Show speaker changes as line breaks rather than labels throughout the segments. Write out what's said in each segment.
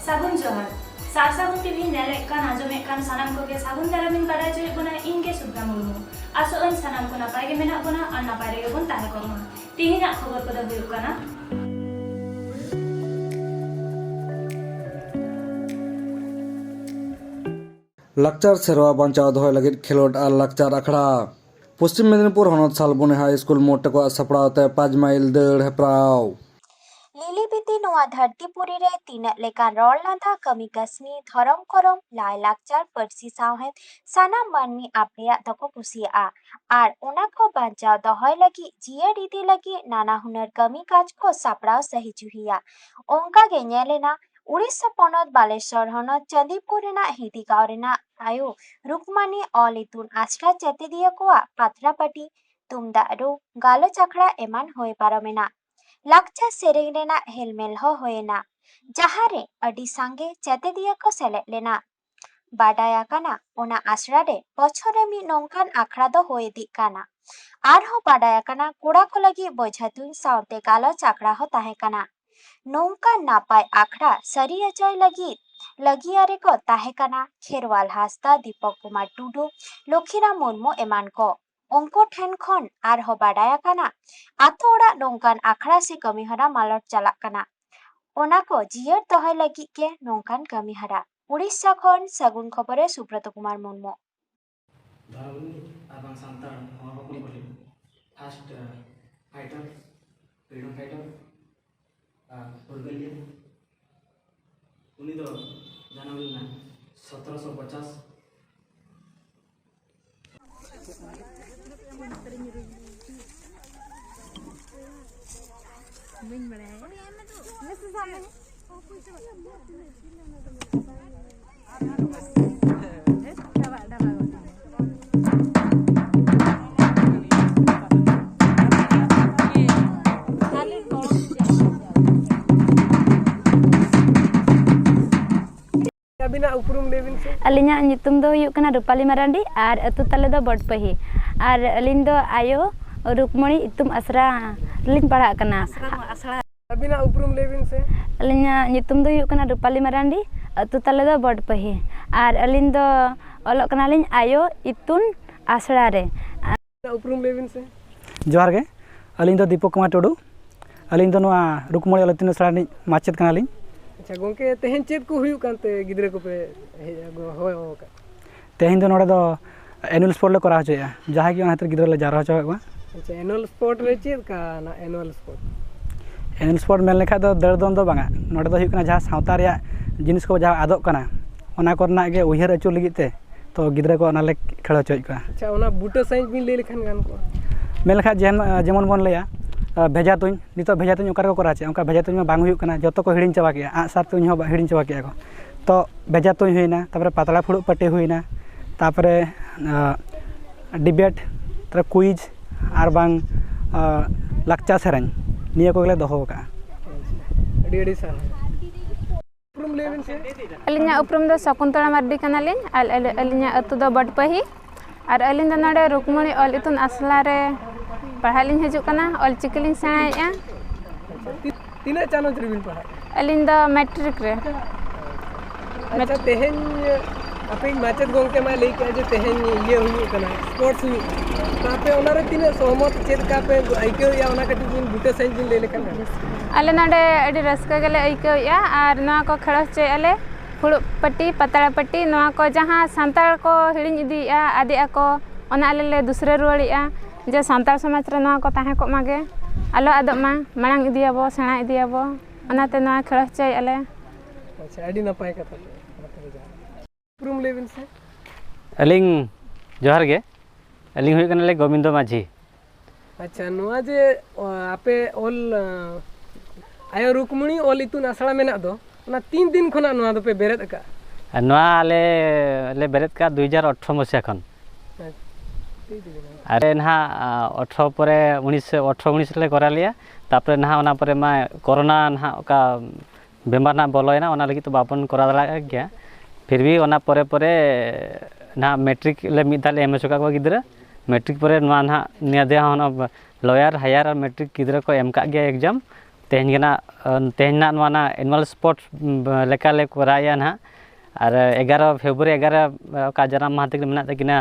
सागुन जोहार सार सागुन टीवी नेले कान आजमे कान सानाम को के सागुन दारामिन बाराय जोय बना इनके सुब्रा मुर्मू आसो अन सानाम को नापाय गे मेना बना और नापाय रे बन ताहे कोमा तिहिना खबर को द हुयु काना
लाक्चार सेरवा बांचाव दोहय लगित खेलोड और लाक्चार अखड़ा पश्चिम मेदिनीपुर हनत सालबुनि हाई स्कूल मोटेको सपड़ाते 5 माइल दड़ हेप्राव
लिलिबिति नोआ धरतीपुरी रे तीनक लेकान रॉल लांधा कमी कसनी धरम करम लाई लाक्चार पर्सी सावहेद सानाम मानमी आपरेया दको कुसिया आर ओना को बांचाव दोहय लगी जियर इदी लगी नाना हुनर कमी काज को सापड़ाव सही जुहिया ओंका गे नेलेना उड़ीसा पनत बालेश्वर हनत चंदीपुर रेना हिदिगांव रेना आयो रुकमानी ऑल इतुन आश्रा चेते दिया कोआ पाथरापाटी तुमदा रू गालो चखड़ा एमान होय पारमेना लाक्चा सेरेंग रेना हेलमेल हो होएना जहारे अडी सांगे चेते दिया को सेले लेना बाडाया काना ओना आश्रा रे बछरे मी नोंकान आखड़ा दो होए दी काना आरहो बाडाया काना कुड़ा को लगी बोझातुन साउते गालो चाकड़ा हो ताहे काना नोंका नापाय आखड़ा सरी अजय लगी आरे को ताहे काना खेरवाल हास्ता दीपक कुमार टुडू लखीराम मुर्मू एमान को उनको ठेन खन आर हो बाडाया काना आतो ओड़ा नोंकान आखड़ा से कमी हरा मालट चला काना ओना को जियर दोहय लगी के नोंकान कमी हरा उड़ीसा खन सगुन खबरे सुब्रत कुमार मुर्मू
धर्म आबां सांतार हरबकनि बले फार्स्ट फाइटर फ्रीडम फाइटर फुरगलियन उनी दो जन्म लेना 1750
अलिना नितुम दो हुयुक कना रूपाली मारांडी और अतु तले दो बडपही और अलिन दो आयो रुकमणी इतुम असरा लिन पढ़ा कना
अबिना उपरुम लेबिन से
अलिना नितुम दो हुयुक कना रूपाली मारांडी अतु तले दो बडपही और अलिन दो ओलोक कना लिन आयो इतुन आसड़ा रे
उपरुम लेबिन से
जोहार गे अलिन दो दीपक कुमार टुडू अलिन दो नोआ रुकमणी अलतिन असड़ा नि माचेद कना लिन
अच्छा गोंके तेहन चेद को हुयु कांते गिद्रे को पे होय होका
तेहन दो नोडे दो एनुअल स्पोर्ट ले करा होया जहां कि ओनातर गिद्रे ले जारा होचवा
अच्छा एनुअल स्पोर्ट रे चेद का ना एनुअल
स्पोर्ट मेन लेखा दो दर दोन दो बांगा नोडे दो हुयु कना जहां सावता रे जिनिस को जहां आदोक कना ओना करना गे उहियर अचु लगिते तो गिद्रे को ओना ले खेल होचय का
अच्छा ओना बूटा साइंस बिन ले लेखान गान को
मेन लेखा जेमन बन लेया भेजा तुम नित भेजा तुम ओकर को करा चे उनका भेजा तुम बांग हुयु कना जतो को हिडिन चाबा के आ सार तुम हो हिडिन चाबा के को तो भेजा तुम हुईना तापर पातला फुड़ पट्टी हुईना तापर डिबेट तापर क्विज आर बांग लाक्चा सेरेन निया को गले दोहो का
अडी सा उपरुम लेबिन से
अलिना उपरुम दो शकुंतला मार्डी कना लिन अलिना अतु दो बडपही और अलिन दो नडे रुकमणी ऑल इतुन असला रे पढ़ा लिन हजू कना ऑल चिकलिन सेणाया
तीना चानच रिबिन पढ़ा
अलिन दो मैट्रिक रे
अच्छा तेहन अपे माचेद गोंके मा लेके जे तेहन ये हुयु कना स्पोर्ट्स हुयु तापे ओना रे तीना सहमत चेद का पे आइके या ओना कटी दिन बूटा साइंस दिन ले लेखन
अले नडे अडी रस्का गले आइके या और नवा को खड़स चे अले फुड़ पट्टी पतला पट्टी नवा को जहां सांताल को हिडिन इदिया आदि को ओना अले ले दूसरे रुवाड़िया जे सांताल समाज रे नवा को ताहे को मागे आलो आदब मा मांग इदियाबो सेणा इदियाबो ओनाते नवा खड़स चे अले
अच्छा अडी नपाय कथा उपरुम लेबिन से
अलिंग जोहार गे अलिंग हुई कनले गोविंदो माझी
अच्छा नोआ जे आपे ऑल आयो रुकमणी ऑल इतुन आसड़ा मेना दो ना 3 दिन खना नोआ दो पे बेरेद का
नोआ ले बेरेद का 2018 मसिया खन अरे ना 18 परे 19 ले करा लिया तापर ना ओना परे मा कोरोना ना का बेमार ना बोलोयना ओना लगी तो बापन करा दला गया फिर भी ओना परे परे ना मैट्रिक ले मिदाले एमएसओ का गिद्रा मैट्रिक परे ना निया दे लॉयर हायर और मैट्रिक गिद्रा को एम का गया एग्जाम तेहना एनुअल स्पोर्ट्स लेकाले कराया ना और 11 फेब्रुआरी 11 का जन्म माह तक मेना तकिना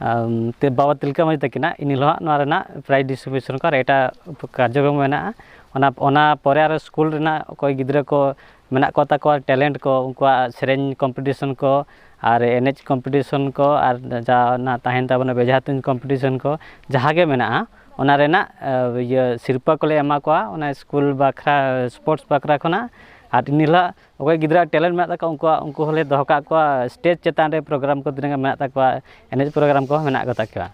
बाबा तिलका मांझी तकिना इन हिलोग प्राइज डिस्ट्रीब्यूशन को एटा कार्यक्रम मेना ओना परे आरो स्कूल रेना कोई गिद्रा को मेना को ताको टैलेंट को उनका सेरेंज कम्पिटिशन को और एनएच कम्पिटिशन को और जा ना ताहेन ताबना बेजा तुन कम्पिटिशन को जहाँ के मेना ओना रेना ये सिरपा को ले एमा को ओना स्कूल बाखरा स्पोर्ट्स बाखरा खना और इन हिलोग कोई गिद्रा टैलेंट मेना ताको उनको हले दोहका को स्टेज चेतान रे प्रोग्राम को दिन मेना ताको एनएच प्रोग्राम को मेना को ताको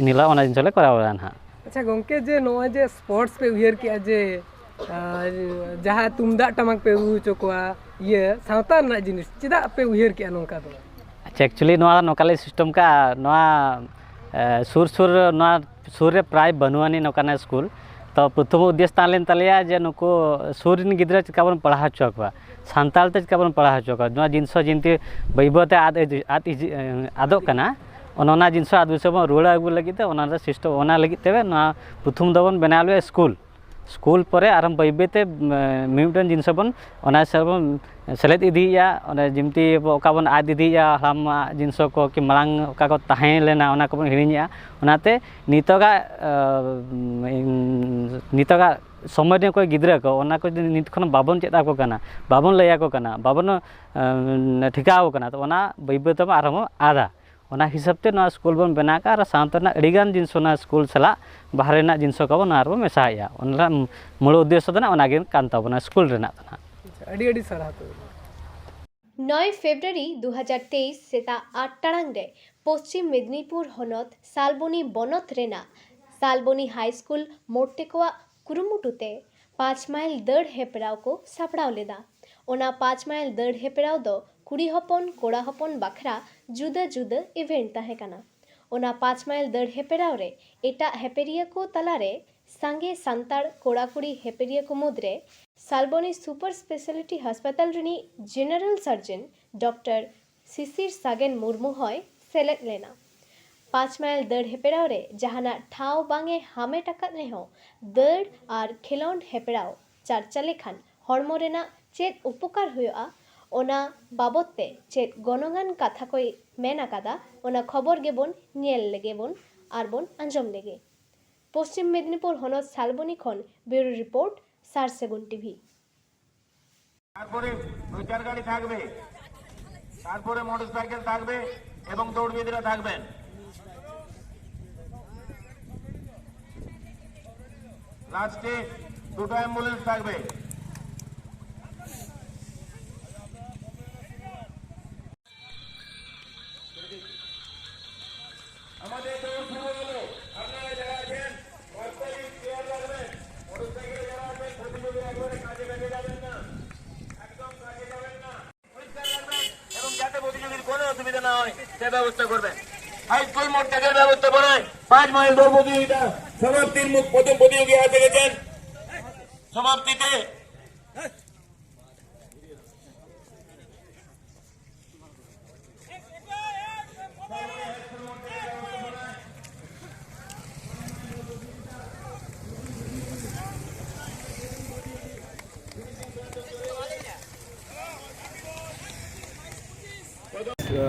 इन हिलोग ओना जिनसले करावला ना।
अच्छा गोंके जे नोआ जे स्पोर्ट्स पे उयर के जे जहाँ तुमदा टमाक पे उचो को ये सावता ना जिनिस चिदा पे उयर के नोका दो।
अच्छा एक्चुअली नोकाले सिस्टम का सुर रे प्राय बनुआनी नोकाना स्कूल तो प्रथम उद्देश्य तालेन तलिया जे नुको सुर इन गिद्रा चिका बन पढ़ा हचो को सानताल ते चिका बन पढ़ा हचो को नोआ जिनसो जिनती बैबते आदो कना ओना जिनसो आदुसे बन रुड़ा आगु लगिते ओना सिस्टम ओना लगित तेबे ना प्रथम दबन बनालवे स्कूल परे आराम बैबेते मिमटन जिनसो बन ओना सबन सेलेद इदिया ओना जिमती ओका बन आद इदिया हम जिनसो को कि मांग ओका को ताहें लेना ओना को बन हिरिया ओनाते नितोगा समय ने कोई गिद्रा को ओना को नित खन बाबन चेता को कना बाबन लया को कना बाबन ठिकाव कना तो ओना बैबेते आराम आदा ओना हिसाबते ना स्कूल बन बनाका और सावतना अड़ीगान जिनसो ना स्कूल सला बाहर ना जिनसो को नार मेसाया ओना मूल उद्देश्य दना ओनागे कान ताबना स्कूल रेना तना।
अड़ी अड़ी सराह तो
9 फेब्रुआरी 2023 सेता 8 टाड़ांग रे पश्चिम मेदिनीपुर हनत सालबनी बनत Raina Salboni high school मोटेकोआ कुरुमुटुते 5 mile दड़ हेपराव को सापड़ाव लेदा। ओना 5 माइल दड़ हेपराव दो कुड़ी हपन कोड़ा हपन बाखरा जुदा जुदा इवेंट ताहे काना। ओना 5 माइल दड़ हेपराव रे एटा हेपेरिया को तलारे सांगे सांताड़ कोड़ा कुड़ी हेपेरिया को मुद्रे सालबनी सुपर स्पेशलिटी हस्पताल रिनी जेनरल सर्जन डॉक्टर शिशिर सागेन मुर्मू हय सेलेद लेना। 5 माइल दड़ हेपराव रे जहाना ठाव बांगे हामेट आकाद रेहो दड़ और खेलोंड हेपराव चर्चा लेखान हड़मो रेना चेद उपकार हुआ ओना बाबते चेद गणगान कथा कोई मेन आकादा ओना खबर गेबन नेल लेगेबन आर बन आंजम लेगे। पश्चिम मेदिनीपुर हनत सालबनी खन ब्यूरो रिपोर्ट सार सेगुन टीवी।
তারপরে প্রচার গাড়ি থাকবে, তারপরে মোটরসাইকেল থাকবে এবং দৌড়বিদরা থাকবেন। লাস্টে দুটো অ্যাম্বুলেন্স থাকবে। আমাদের দৌড় শুরু হলো। আপনারা যারা আছেন বাস্তবিক কেয়ার রাখবেন। মোটরসাইকেলে যারা আছেন প্রতিযোগী একবারে কাজে বেঁধে যাবেন না, একদম কাজে যাবেন না, পরিষ্কার রাখবেন এবং যাতে প্রতিযোগীর কোনো অসুবিধা না হয় সে ব্যবস্থা করবেন। হাই স্কুল মোট ত্যাগের ব্যবস্থাপনায় 5 মাইল দৌড় প্রতিযোগিতা সমাপ্তির মুখ প্রথম প্রতিযোগী হাতে গেছেন। সমাপ্তিতে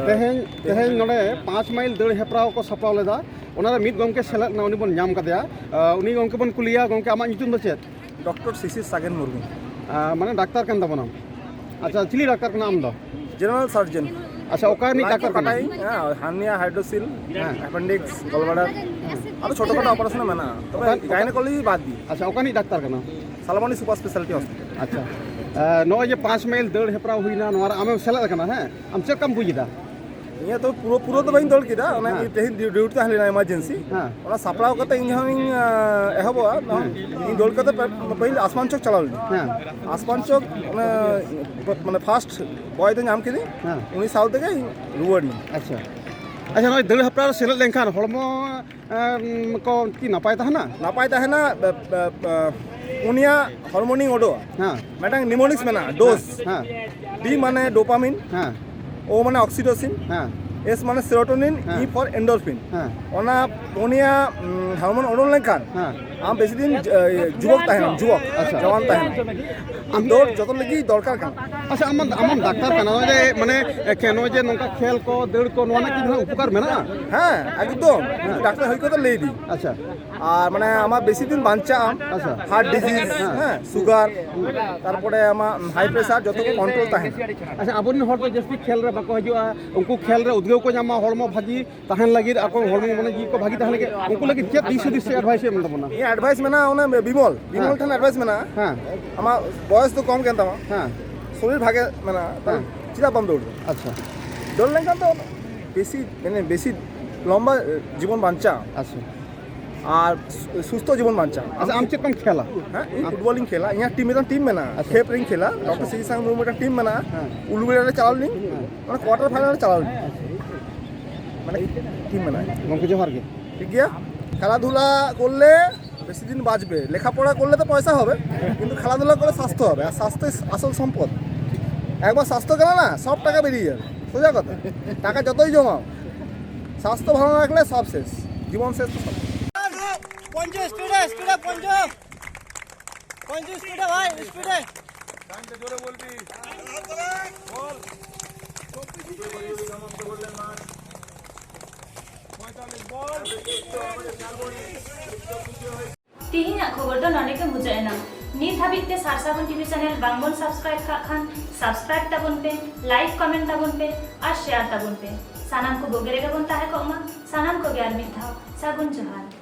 तेहें नोडे 5 माइल दड़ हेपराव को सपड़ाव लेदा ओनारे मिद गमके सेलेद ना उनी बन नाम कदेया उनी गमके बन कुलिया गमके आमा नितुम दो चेत
डॉक्टर शिशिर सागेन मुर्मू
माने डाक्टर कान ताबना। अच्छा चिली डाक्टर का नाम दो
जनरल सर्जन।
अच्छा ओका नि डाक्टर का
हार्निया हाइड्रोसिल अपेंडिक्स गलब्लाडर और छोटो-छोटो ऑपरेशन मेना तबे गायनेकोलॉजी बाद दी।
अच्छा ओका नि डाक्टर का
सालबनी सुपर स्पेशलिटी हॉस्पिटल।
अच्छा नो ये 5 माइल दड़ हेपराव हुईना नोरा आमे सेलेद कना है आम चेक कम बुझिदा
ये तो पूरा तो बइन दौड़ किदा ओना तेहिन ड्यूटी ताहले ना इमरजेंसी ओना सपड़ाव कते इन हम एहबो इन दौड़ कते पहिले आसमान चौक चलाल आसमान चौक माने फास्ट बॉय तो नाम किदी उनी साल तक रुवाड़ी। अच्छा अच्छा नय दड़ हेपराव सेलेद लेंखान हड़मो को की नापाय ताहना उनिया हार्मोनिंग ओडो मेटांग निमोनिक्स मेना डोज डी माने डोपामिन ओ माने ऑक्सीटोसिन एस माने सेरोटोनिन ई फॉर एंडोरफिन ओना पुनिया हॉर्मोन उडुन लेखान आम बेसि दिन जुवक ताहेना जुवक जवान ताहेना दौड़ जतन लगी दरकार कान
अच्छा आम डाक्तार काना जे माने केनो जे नोंका खेल को दौड़ को नोना कि उपकार मेना
हाँ एकदम डाक्तार हई को लई दी
अच्छा
আর মানে আমার বেশি দিন বাঁচা
আচ্ছা
হার্ট ডিজিজ হ্যাঁ সুগার তারপরে আমার হাই প্রেসার যত কন্ট্রোল তাহেন
अच्छा आबोनी हर तो जस्ती खेल रे बाको हजुआ उनको खेल रे उद्योग को जामा हरमो भागी ताहन लगी आपन हरमो माने जी को भागी ताहन लगी उनको लगी के दिस एडवाइस मन तबना
ये एडवाइस में ना ओना बिमल ठान एडवाइस में ना
हां
আমার বয়স তো কম কেন
हां
শরীর ভাগে মানে চিরা বন্ধ উঠবে
अच्छा
দৌড় লেখান তো বেশি মানে বেশি লম্বা জীবন বাঁচা
अच्छा
আর সুস্থ জীবন বাঁচা
अच्छा आम चेक कम खेला
हाँ फुटबॉलिंग खेला यहाँ टीम में ना खेप रिंग खेला डॉक्टर सी संग रूम में टीम में ना उलुबेड़ा चलाल नहीं मैंने क्वार्टर फाइनल चलाल मैंने टीम में ना
गंके जोहार के
ठीक है খেলাধুলা করলে বেশি দিন বাঁচবে লেখাপড়া করলে তো পয়সা হবে কিন্তু খেলাধুলা করলে স্বাস্থ্য হবে আর স্বাস্থ্য আসল সম্পদ একবার স্বাস্থ্য গেলে না সব টাকা বেরিয়ে যাবে সোজা কথা টাকা যতই জমাও স্বাস্থ্য ভালো না রাখলে সব শেষ জীবন শেষ তো সব
পঞ্চে স্পিডে ভাই স্পিডে
জোরে বলবি বল
तिहिना खबर दो नॉने के मुजायना नीत हाबिते सारसाबन टीवी चैनल बांगबन सब्सक्राइब का खान सब्सक्राइब ताबन पे लाइक कमेंट ताबन पे और शेयर ताबन पे सानाम को बोगेरे का बन ताहे को मा सानाम को ग्यार मिथाओ सागुन जोहार।